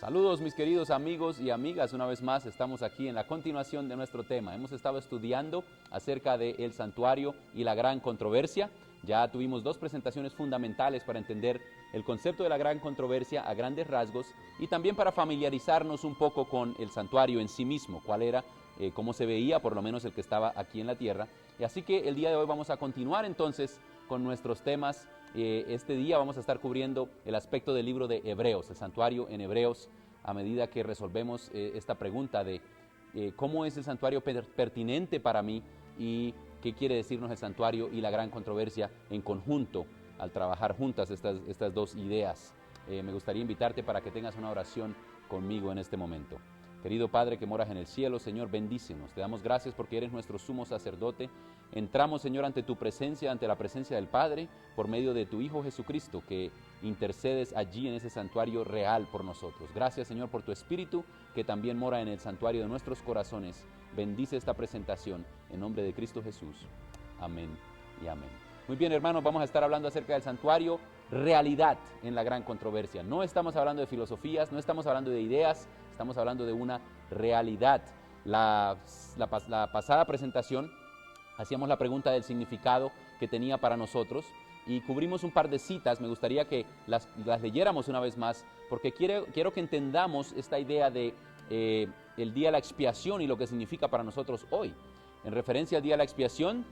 Saludos mis queridos amigos y amigas, una vez más estamos aquí en la continuación de nuestro tema. Hemos estado estudiando acerca del santuario y la gran controversia. Ya tuvimos dos presentaciones fundamentales para entender el concepto de la gran controversia a grandes rasgos y también para familiarizarnos un poco con el santuario en sí mismo, cuál era, cómo se veía, por lo menos el que estaba aquí en la tierra. Y así que el día de hoy vamos a continuar entonces con nuestros temas. Este día vamos a estar cubriendo el aspecto del libro de Hebreos, el santuario en Hebreos, a medida que resolvemos esta pregunta de cómo es el santuario pertinente para mí y qué quiere decirnos el santuario y la gran controversia en conjunto al trabajar juntas estas dos ideas. Me gustaría invitarte para que tengas una oración conmigo en este momento. Querido Padre que moras en el cielo, Señor, bendícenos. Te damos gracias porque eres nuestro sumo sacerdote. Entramos, Señor, ante tu presencia, ante la presencia del Padre, por medio de tu Hijo Jesucristo, que intercedes allí en ese santuario real por nosotros. Gracias, Señor, por tu Espíritu, que también mora en el santuario de nuestros corazones. Bendice esta presentación en nombre de Cristo Jesús. Amén y amén. Muy bien, hermanos, vamos a estar hablando acerca del santuario, realidad en la gran controversia. No estamos hablando de filosofías, no estamos hablando de ideas, estamos hablando de una realidad. La pasada presentación hacíamos la pregunta del significado que tenía para nosotros y cubrimos un par de citas. Me gustaría que las leyéramos una vez más, porque quiero que entendamos esta idea de el día de la expiación y lo que significa para nosotros hoy. En referencia al día de la expiación,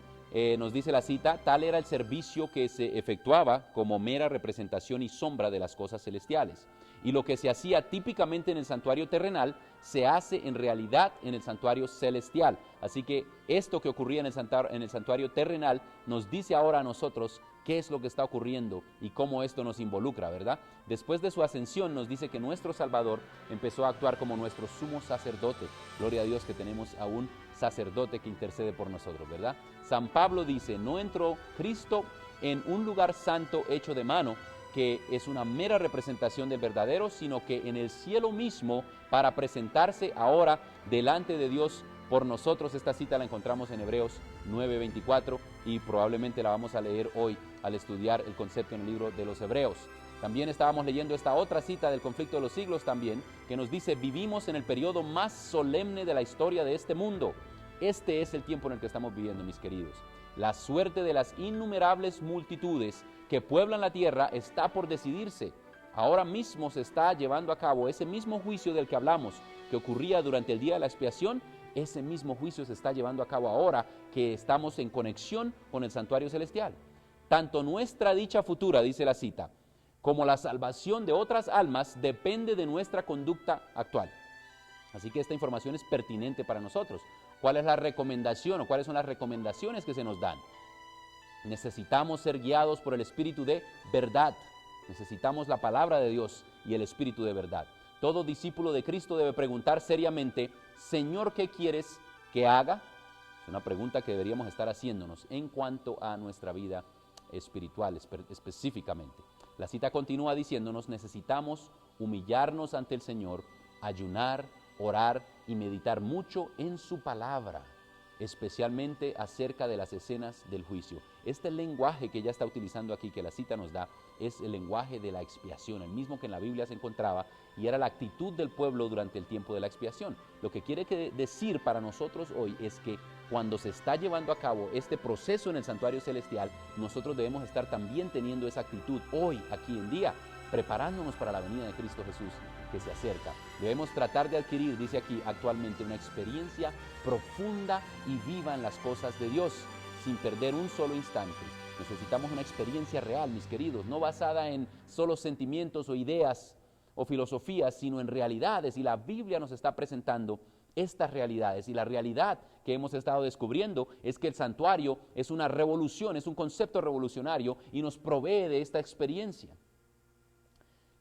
nos dice la cita: tal era el servicio que se efectuaba como mera representación y sombra de las cosas celestiales. Y lo que se hacía típicamente en el santuario terrenal, se hace en realidad en el santuario celestial. Así que esto que ocurría en el santuario terrenal nos dice ahora a nosotros qué es lo que está ocurriendo y cómo esto nos involucra, ¿verdad? Después de su ascensión nos dice que nuestro Salvador empezó a actuar como nuestro sumo sacerdote. Gloria a Dios que tenemos a un sacerdote que intercede por nosotros, ¿verdad? San Pablo dice: no entró Cristo en un lugar santo hecho de mano, que es una mera representación del verdadero, sino que en el cielo mismo, para presentarse ahora delante de Dios por nosotros. Esta cita la encontramos en Hebreos 9:24 y probablemente la vamos a leer hoy al estudiar el concepto en el libro de los Hebreos. También estábamos leyendo esta otra cita del conflicto de los siglos también, que nos dice: vivimos en el periodo más solemne de la historia de este mundo. Este es el tiempo en el que estamos viviendo, mis queridos. La suerte de las innumerables multitudes que pueblan la tierra está por decidirse. Ahora mismo se está llevando a cabo ese mismo juicio del que hablamos, que ocurría durante el día de la expiación. Ese mismo juicio se está llevando a cabo ahora que estamos en conexión con el santuario celestial. Tanto nuestra dicha futura, dice la cita, como la salvación de otras almas depende de nuestra conducta actual. Así que esta información es pertinente para nosotros. ¿Cuál es la recomendación o cuáles son las recomendaciones que se nos dan? Necesitamos ser guiados por el Espíritu de verdad. Necesitamos la palabra de Dios y el Espíritu de verdad. Todo discípulo de Cristo debe preguntar seriamente: Señor, ¿qué quieres que haga? Es una pregunta que deberíamos estar haciéndonos en cuanto a nuestra vida espiritual específicamente. La cita continúa diciéndonos: necesitamos humillarnos ante el Señor, ayunar, orar y meditar mucho en su palabra, especialmente acerca de las escenas del juicio. Este lenguaje que ella está utilizando aquí, que la cita nos da, es el lenguaje de la expiación, el mismo que en la Biblia se encontraba, y era la actitud del pueblo durante el tiempo de la expiación. Lo que quiere decir para nosotros hoy es que cuando se está llevando a cabo este proceso en el santuario celestial, nosotros debemos estar también teniendo esa actitud hoy, aquí en día, preparándonos para la venida de Cristo Jesús que se acerca. Debemos tratar de adquirir, dice aquí, actualmente una experiencia profunda y viva en las cosas de Dios, sin perder un solo instante. Necesitamos una experiencia real, mis queridos, no basada en solo sentimientos o ideas o filosofías, sino en realidades. Y la Biblia nos está presentando estas realidades, y la realidad que hemos estado descubriendo es que el santuario es una revolución, es un concepto revolucionario y nos provee de esta experiencia.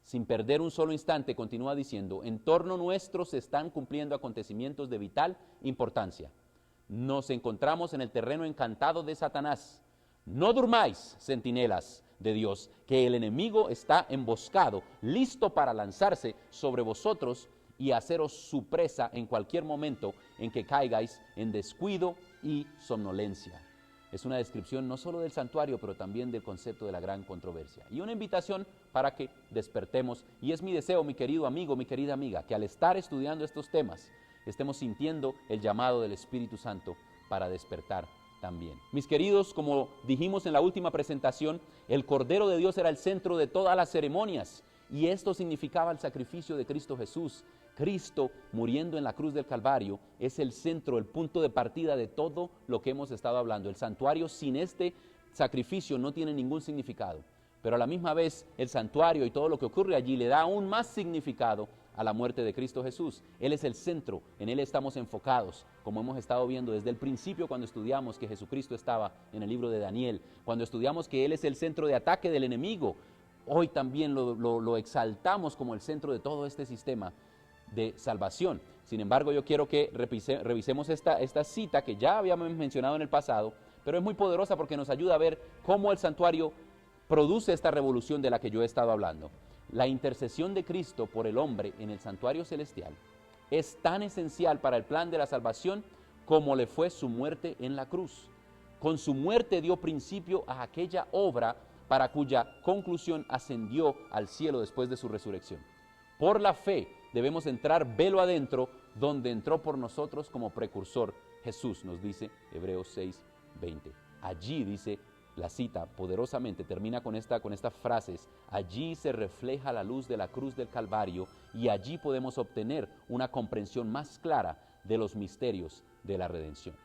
Sin perder un solo instante, continúa diciendo: en torno nuestro se están cumpliendo acontecimientos de vital importancia. Nos encontramos en el terreno encantado de Satanás. No durmáis, centinelas de Dios, que el enemigo está emboscado, listo para lanzarse sobre vosotros y haceros su presa en cualquier momento en que caigáis en descuido y somnolencia. Es una descripción no solo del santuario, pero también del concepto de la gran controversia. Y una invitación para que despertemos. Y es mi deseo, mi querido amigo, mi querida amiga, que al estar estudiando estos temas, estemos sintiendo el llamado del Espíritu Santo para despertar también. Mis queridos, como dijimos en la última presentación, el Cordero de Dios era el centro de todas las ceremonias. Y esto significaba el sacrificio de Cristo Jesús. Cristo muriendo en la cruz del Calvario es el centro, el punto de partida de todo lo que hemos estado hablando. El santuario sin este sacrificio no tiene ningún significado, pero a la misma vez el santuario y todo lo que ocurre allí le da aún más significado a la muerte de Cristo Jesús. Él es el centro, en Él estamos enfocados, como hemos estado viendo desde el principio cuando estudiamos que Jesucristo estaba en el libro de Daniel, cuando estudiamos que Él es el centro de ataque del enemigo. Hoy también lo exaltamos como el centro de todo este sistema de salvación. Sin embargo, yo quiero que revisemos esta cita que ya habíamos mencionado en el pasado, pero es muy poderosa porque nos ayuda a ver cómo el santuario produce esta revolución de la que yo he estado hablando. La intercesión de Cristo por el hombre en el santuario celestial es tan esencial para el plan de la salvación como le fue su muerte en la cruz. Con su muerte dio principio a aquella obra para cuya conclusión ascendió al cielo después de su resurrección. Por la fe debemos entrar velo adentro, donde entró por nosotros como precursor Jesús, nos dice Hebreos 6:20. Allí dice la cita, poderosamente, termina con estas frases: allí se refleja la luz de la cruz del Calvario y allí podemos obtener una comprensión más clara de los misterios de la redención.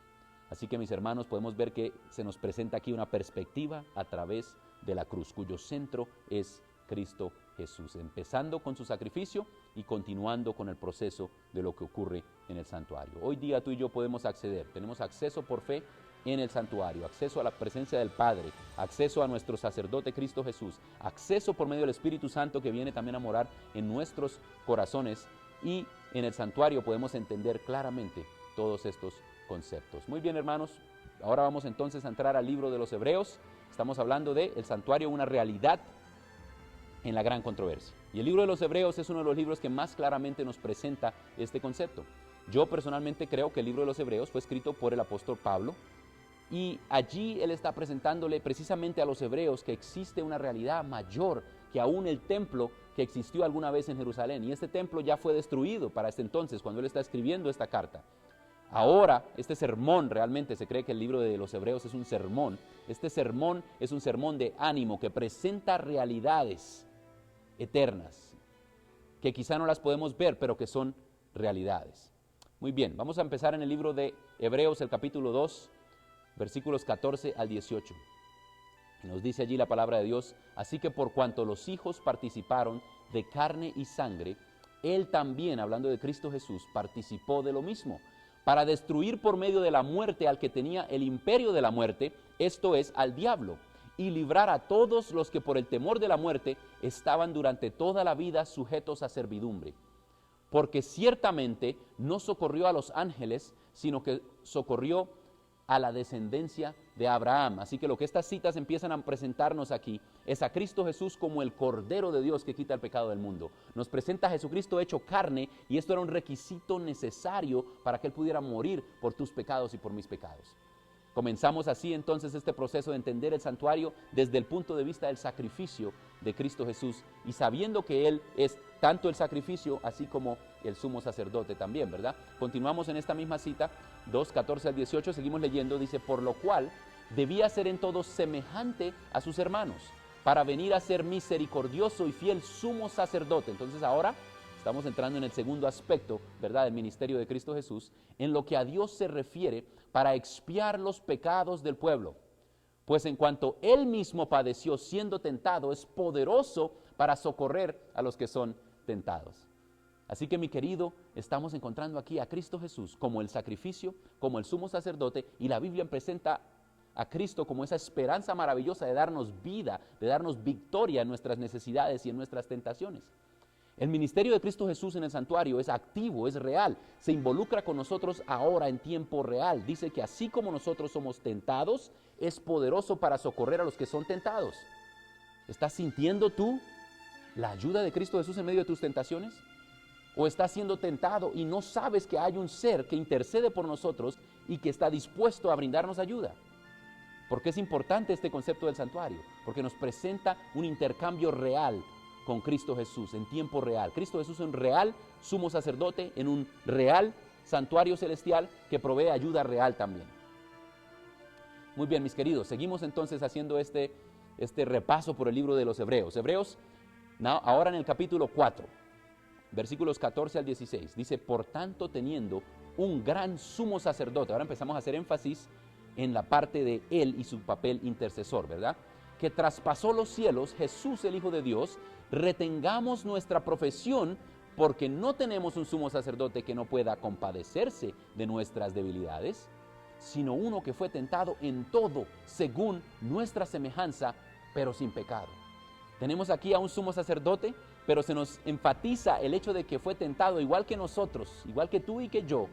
Así que, mis hermanos, podemos ver que se nos presenta aquí una perspectiva a través de la cruz, cuyo centro es Cristo Jesús, empezando con su sacrificio y continuando con el proceso de lo que ocurre en el santuario. Hoy día tú y yo podemos acceder, tenemos acceso por fe en el santuario, acceso a la presencia del Padre, acceso a nuestro sacerdote Cristo Jesús, acceso por medio del Espíritu Santo que viene también a morar en nuestros corazones, y en el santuario podemos entender claramente todos estos conceptos. Muy bien, hermanos, ahora vamos entonces a entrar al libro de los Hebreos. Estamos hablando de el santuario, una realidad en la gran controversia. Y el libro de los Hebreos es uno de los libros que más claramente nos presenta este concepto. Yo personalmente creo que el libro de los Hebreos fue escrito por el apóstol Pablo, y allí él está presentándole precisamente a los hebreos que existe una realidad mayor que aún el templo que existió alguna vez en Jerusalén. Y este templo ya fue destruido para este entonces, cuando él está escribiendo esta carta. Ahora, este sermón, realmente se cree que el libro de los Hebreos es un sermón. Este sermón es un sermón de ánimo que presenta realidades eternas, que quizá no las podemos ver, pero que son realidades. Muy bien, vamos a empezar en el libro de Hebreos, el capítulo 2, versículos 14 al 18. Nos dice allí la palabra de Dios: así que por cuanto los hijos participaron de carne y sangre, Él también, hablando de Cristo Jesús, participó de lo mismo, para destruir por medio de la muerte al que tenía el imperio de la muerte, esto es, al diablo, y librar a todos los que por el temor de la muerte estaban durante toda la vida sujetos a servidumbre. Porque ciertamente no socorrió a los ángeles, sino que socorrió a la descendencia de Abraham. Así que lo que estas citas empiezan a presentarnos aquí es a Cristo Jesús como el Cordero de Dios que quita el pecado del mundo. Nos presenta a Jesucristo hecho carne, y esto era un requisito necesario para que Él pudiera morir por tus pecados y por mis pecados. Comenzamos así entonces este proceso de entender el santuario desde el punto de vista del sacrificio de Cristo Jesús, y sabiendo que Él es tanto el sacrificio así como el sumo sacerdote también, ¿verdad? Continuamos en esta misma cita, 2, 14 al 18, seguimos leyendo, dice: por lo cual debía ser en todo semejante a sus hermanos, para venir a ser misericordioso y fiel sumo sacerdote. Entonces ahora estamos entrando en el segundo aspecto, ¿verdad?, del ministerio de Cristo Jesús, en lo que a Dios se refiere, para expiar los pecados del pueblo. Pues en cuanto Él mismo padeció siendo tentado, es poderoso para socorrer a los que son tentados. Así que, mi querido, estamos encontrando aquí a Cristo Jesús como el sacrificio, como el sumo sacerdote, y la Biblia presenta a Cristo como esa esperanza maravillosa de darnos vida, de darnos victoria en nuestras necesidades y en nuestras tentaciones. El ministerio de Cristo Jesús en el santuario es activo, es real, se involucra con nosotros ahora en tiempo real. Dice que así como nosotros somos tentados, es poderoso para socorrer a los que son tentados. ¿Estás sintiendo tú la ayuda de Cristo Jesús en medio de tus tentaciones? ¿O estás siendo tentado y no sabes que hay un ser que intercede por nosotros y que está dispuesto a brindarnos ayuda? ¿Por qué es importante este concepto del santuario? Porque nos presenta un intercambio real con Cristo Jesús, en tiempo real. Cristo Jesús es un real sumo sacerdote, en un real santuario celestial que provee ayuda real también. Muy bien, mis queridos, seguimos entonces haciendo este repaso por el libro de los Hebreos. Hebreos, ahora en el capítulo 4, versículos 14 al 16, dice: por tanto, teniendo un gran sumo sacerdote, ahora empezamos a hacer énfasis en la parte de él y su papel intercesor, ¿verdad? Que traspasó los cielos, Jesús el Hijo de Dios, retengamos nuestra profesión, porque no tenemos un sumo sacerdote que no pueda compadecerse de nuestras debilidades, sino uno que fue tentado en todo, según nuestra semejanza, pero sin pecado. Tenemos aquí a un sumo sacerdote, pero se nos enfatiza el hecho de que fue tentado igual que nosotros, igual que tú y que yo.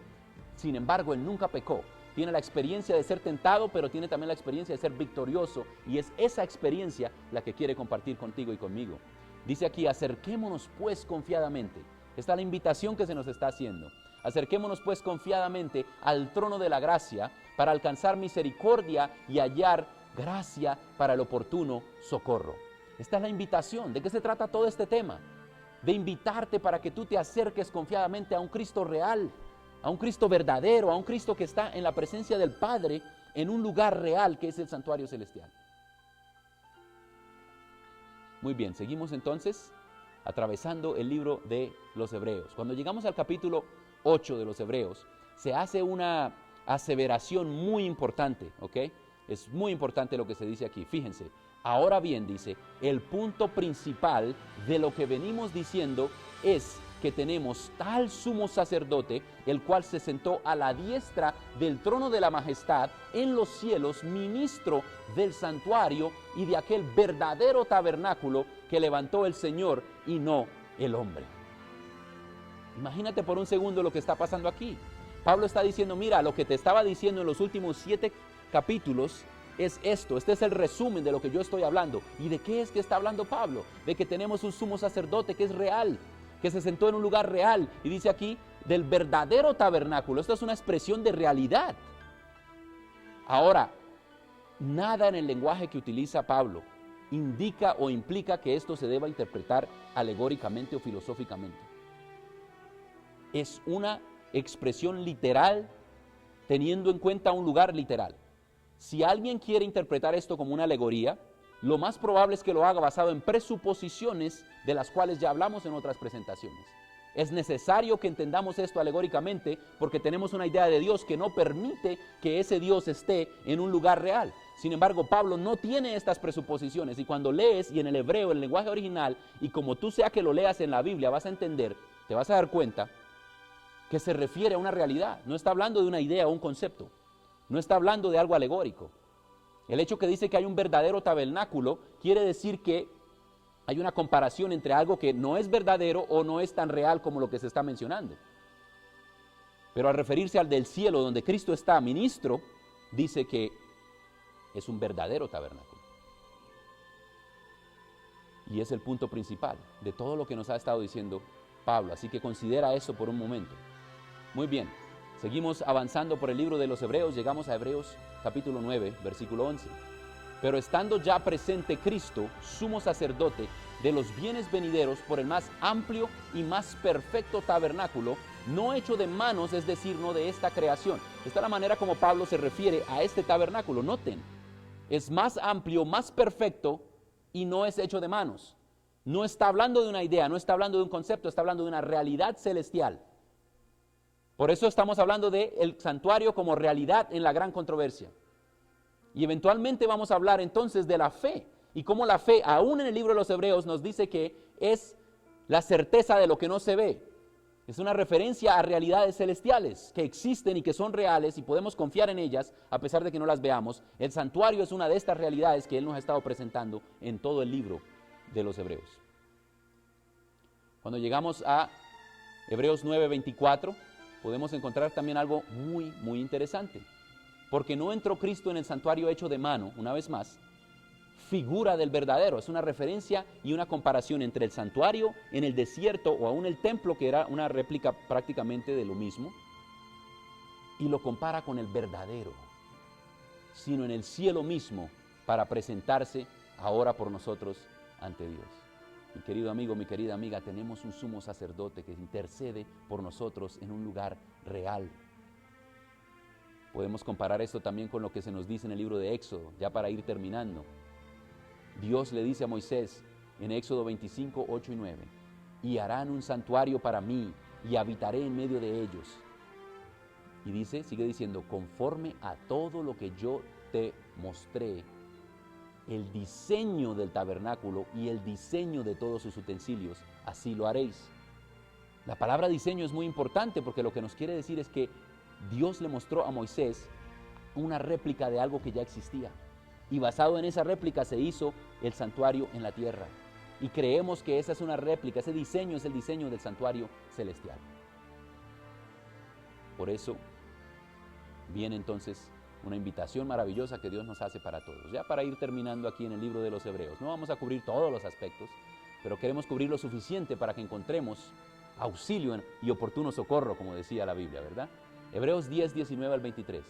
Sin embargo, él nunca pecó. Tiene la experiencia de ser tentado, pero tiene también la experiencia de ser victorioso, y es esa experiencia la que quiere compartir contigo y conmigo. Dice aquí: acerquémonos pues confiadamente. Esta es la invitación que se nos está haciendo. Acerquémonos pues confiadamente al trono de la gracia para alcanzar misericordia y hallar gracia para el oportuno socorro. Esta es la invitación. ¿De qué se trata todo este tema? De invitarte para que tú te acerques confiadamente a un Cristo real, a un Cristo verdadero, a un Cristo que está en la presencia del Padre, en un lugar real que es el santuario celestial. Muy bien, seguimos entonces atravesando el libro de los Hebreos. Cuando llegamos al capítulo 8 de los Hebreos, se hace una aseveración muy importante, ¿ok? Es muy importante lo que se dice aquí. Fíjense, ahora bien, dice, el punto principal de lo que venimos diciendo es que tenemos tal sumo sacerdote, el cual se sentó a la diestra del trono de la majestad en los cielos, ministro del santuario y de aquel verdadero tabernáculo que levantó el Señor y no el hombre. Imagínate por un segundo lo que está pasando aquí. Pablo está diciendo: mira, lo que te estaba diciendo en los últimos 7 capítulos es esto. Este es el resumen de lo que yo estoy hablando. ¿Y de qué es que está hablando Pablo? De que tenemos un sumo sacerdote que es real, que se sentó en un lugar real, y dice aquí del verdadero tabernáculo. Esto es una expresión de realidad. Ahora, nada en el lenguaje que utiliza Pablo indica o implica que esto se deba interpretar alegóricamente o filosóficamente. Es una expresión literal, teniendo en cuenta un lugar literal. Si alguien quiere interpretar esto como una alegoría, lo más probable es que lo haga basado en presuposiciones de las cuales ya hablamos en otras presentaciones. Es necesario que entendamos esto alegóricamente porque tenemos una idea de Dios que no permite que ese Dios esté en un lugar real. Sin embargo, Pablo no tiene estas presuposiciones, y cuando lees, y en el hebreo, el lenguaje original, y como tú sea que lo leas en la Biblia, vas a entender, te vas a dar cuenta que se refiere a una realidad. No está hablando de una idea o un concepto. No está hablando de algo alegórico. El hecho que dice que hay un verdadero tabernáculo quiere decir que hay una comparación entre algo que no es verdadero o no es tan real como lo que se está mencionando. Pero al referirse al del cielo, donde Cristo está ministro, dice que es un verdadero tabernáculo. Y es el punto principal de todo lo que nos ha estado diciendo Pablo. Así que considera eso por un momento. Muy bien, seguimos avanzando por el libro de los Hebreos. Llegamos a Hebreos capítulo 9, versículo 11. Pero estando ya presente Cristo, sumo sacerdote de los bienes venideros, por el más amplio y más perfecto tabernáculo, no hecho de manos, es decir, no de esta creación. Esta es la manera como Pablo se refiere a este tabernáculo. Noten, es más amplio, más perfecto, y no es hecho de manos. No está hablando de una idea, no está hablando de un concepto, está hablando de una realidad celestial. Por eso estamos hablando del santuario como realidad en la gran controversia. Y eventualmente vamos a hablar entonces de la fe, y cómo la fe, aún en el libro de los Hebreos, nos dice que es la certeza de lo que no se ve. Es una referencia a realidades celestiales que existen y que son reales y podemos confiar en ellas a pesar de que no las veamos. El santuario es una de estas realidades que Él nos ha estado presentando en todo el libro de los Hebreos. Cuando llegamos a Hebreos 9:24, podemos encontrar también algo muy interesante. Porque no entró Cristo en el santuario hecho de mano, una vez más, figura del verdadero. Es una referencia y una comparación entre el santuario en el desierto o aún el templo, que era una réplica prácticamente de lo mismo, y lo compara con el verdadero sino en el cielo mismo para presentarse ahora por nosotros ante Dios. Mi querido amigo, mi querida amiga, tenemos un sumo sacerdote que intercede por nosotros en un lugar real. Podemos comparar esto también con lo que se nos dice en el libro de Éxodo, ya para ir terminando. Dios le dice a Moisés en Éxodo 25, 8 y 9, y harán un santuario para mí y habitaré en medio de ellos. Y dice, sigue diciendo, conforme a todo lo que yo te mostré, el diseño del tabernáculo y el diseño de todos sus utensilios, así lo haréis. La palabra diseño es muy importante porque lo que nos quiere decir es que Dios le mostró a Moisés una réplica de algo que ya existía. Y basado en esa réplica se hizo el santuario en la tierra. Y creemos que esa es una réplica, ese diseño es el diseño del santuario celestial. Por eso viene entonces una invitación maravillosa que Dios nos hace para todos. Ya para ir terminando aquí en el libro de los Hebreos. No vamos a cubrir todos los aspectos, pero queremos cubrir lo suficiente para que encontremos auxilio y oportuno socorro, como decía la Biblia, ¿verdad? Hebreos 10, 19 al 23.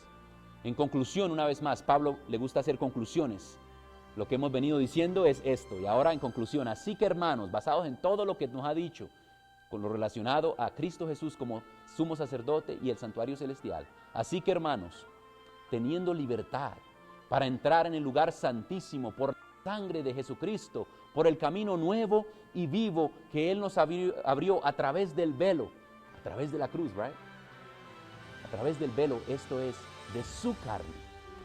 En conclusión, una vez más, Pablo le gusta hacer conclusiones. Lo que hemos venido diciendo es esto, y ahora en conclusión, así que hermanos, basados en todo lo que nos ha dicho, con lo relacionado a Cristo Jesús como sumo sacerdote y el santuario celestial, así que hermanos, teniendo libertad para entrar en el lugar santísimo por la sangre de Jesucristo, por el camino nuevo y vivo que Él nos abrió a través del velo, a través de la cruz, right? A través del velo, esto es, de su carne,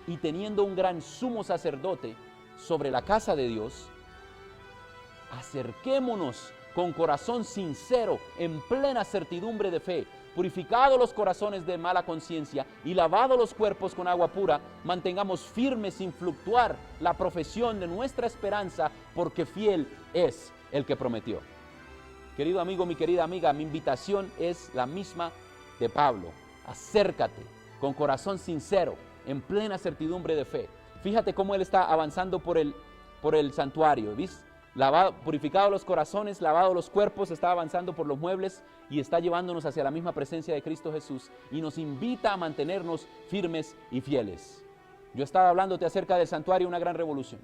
y teniendo un gran sumo sacerdote sobre la casa de Dios, acerquémonos con corazón sincero, en plena certidumbre de fe, purificados los corazones de mala conciencia y lavados los cuerpos con agua pura, mantengamos firmes sin fluctuar la profesión de nuestra esperanza, porque fiel es el que prometió. Querido amigo, mi querida amiga, mi invitación es la misma de Pablo. Acércate con corazón sincero, en plena certidumbre de fe. Fíjate cómo él está avanzando por el santuario, ¿viste? Purificado los corazones, lavado los cuerpos, está avanzando por los muebles y está llevándonos hacia la misma presencia de Cristo Jesús y nos invita a mantenernos firmes y fieles. Yo estaba hablándote acerca del santuario, una gran revolución.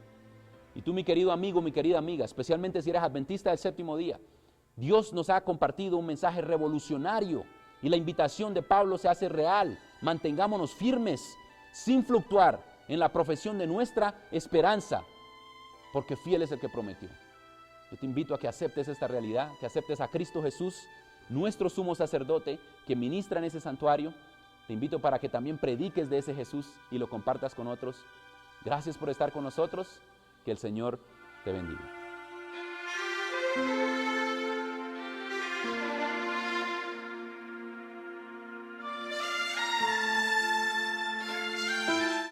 Y tú, mi querido amigo, mi querida amiga, especialmente si eres adventista del séptimo día, Dios nos ha compartido un mensaje revolucionario y la invitación de Pablo se hace real. Mantengámonos firmes, sin fluctuar en la profesión de nuestra esperanza, porque fiel es el que prometió. Yo te invito a que aceptes esta realidad, que aceptes a Cristo Jesús, nuestro sumo sacerdote, que ministra en ese santuario. Te invito para que también prediques de ese Jesús y lo compartas con otros. Gracias por estar con nosotros. Que el Señor te bendiga.